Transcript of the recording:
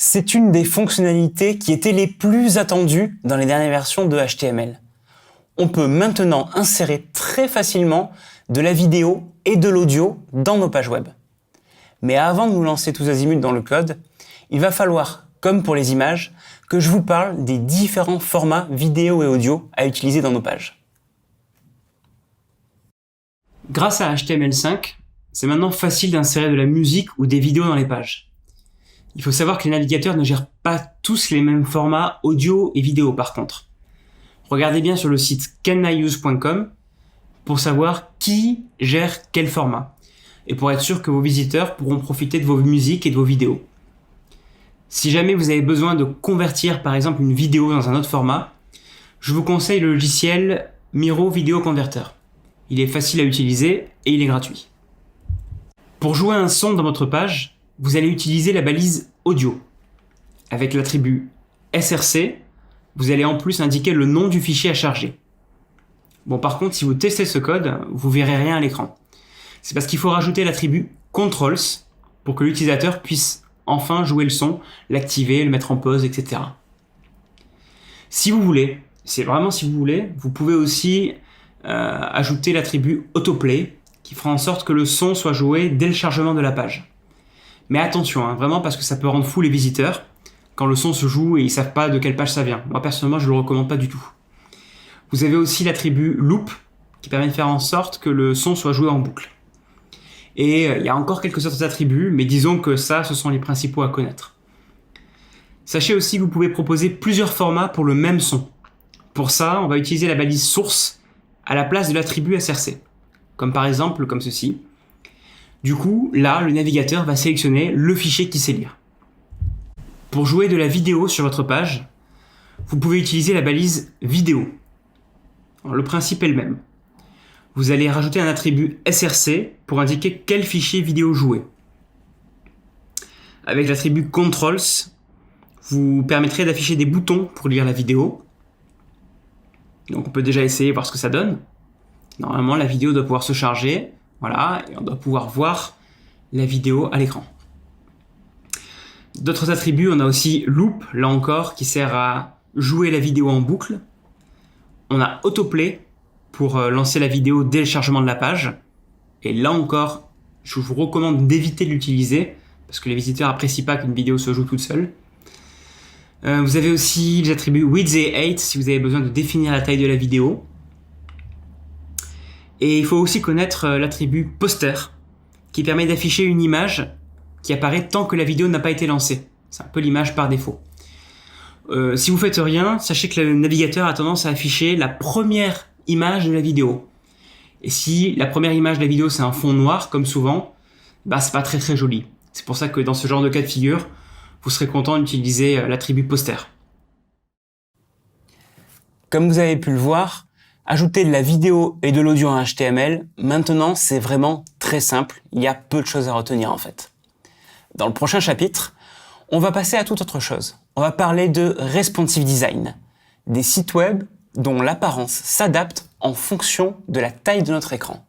C'est une des fonctionnalités qui étaient les plus attendues dans les dernières versions de HTML. On peut maintenant insérer très facilement de la vidéo et de l'audio dans nos pages web. Mais avant de nous lancer tous azimuts dans le code, il va falloir, comme pour les images, que je vous parle des différents formats vidéo et audio à utiliser dans nos pages. Grâce à HTML5, c'est maintenant facile d'insérer de la musique ou des vidéos dans les pages. Il faut savoir que les navigateurs ne gèrent pas tous les mêmes formats audio et vidéo par contre. Regardez bien sur le site caniuse.com pour savoir qui gère quel format et pour être sûr que vos visiteurs pourront profiter de vos musiques et de vos vidéos. Si jamais vous avez besoin de convertir par exemple une vidéo dans un autre format, je vous conseille le logiciel Miro Video Converter. Il est facile à utiliser et il est gratuit. Pour jouer un son dans votre page, vous allez utiliser la balise audio. Avec l'attribut src, vous allez en plus indiquer le nom du fichier à charger. Bon, par contre, si vous testez ce code, vous verrez rien à l'écran. C'est parce qu'il faut rajouter l'attribut controls pour que l'utilisateur puisse enfin jouer le son, l'activer, le mettre en pause, etc. Si vous voulez, c'est vraiment si vous voulez, vous pouvez aussi ajouter l'attribut autoplay qui fera en sorte que le son soit joué dès le chargement de la page. Mais attention, vraiment parce que ça peut rendre fou les visiteurs quand le son se joue et ils savent pas de quelle page ça vient. Moi personnellement, je le recommande pas du tout. Vous avez aussi l'attribut loop qui permet de faire en sorte que le son soit joué en boucle. Et il y a encore quelques autres attributs, mais disons que ça, ce sont les principaux à connaître. Sachez aussi que vous pouvez proposer plusieurs formats pour le même son. Pour ça, on va utiliser la balise source à la place de l'attribut src. Comme par exemple, comme ceci. Du coup, là, le navigateur va sélectionner le fichier qu'il sait lire. Pour jouer de la vidéo sur votre page, vous pouvez utiliser la balise vidéo. Alors, le principe est le même. Vous allez rajouter un attribut src pour indiquer quel fichier vidéo jouer. Avec l'attribut controls, vous permettrez d'afficher des boutons pour lire la vidéo. Donc on peut déjà essayer, voir ce que ça donne. Normalement, la vidéo doit pouvoir se charger. Voilà, et on doit pouvoir voir la vidéo à l'écran. D'autres attributs, on a aussi loop, là encore, qui sert à jouer la vidéo en boucle. On a autoplay pour lancer la vidéo dès le chargement de la page. Et là encore, je vous recommande d'éviter de l'utiliser parce que les visiteurs n'apprécient pas qu'une vidéo se joue toute seule. Vous avez aussi les attributs width et height si vous avez besoin de définir la taille de la vidéo. Et il faut aussi connaître l'attribut poster qui permet d'afficher une image qui apparaît tant que la vidéo n'a pas été lancée. C'est un peu l'image par défaut. Si vous faites rien, sachez que le navigateur a tendance à afficher la première image de la vidéo. Et si la première image de la vidéo c'est un fond noir, comme souvent, c'est pas très très joli. C'est pour ça que dans ce genre de cas de figure, vous serez content d'utiliser l'attribut poster. Comme vous avez pu le voir, ajouter de la vidéo et de l'audio en HTML, maintenant c'est vraiment très simple, il y a peu de choses à retenir en fait. Dans le prochain chapitre, on va passer à toute autre chose. On va parler de responsive design, des sites web dont l'apparence s'adapte en fonction de la taille de notre écran.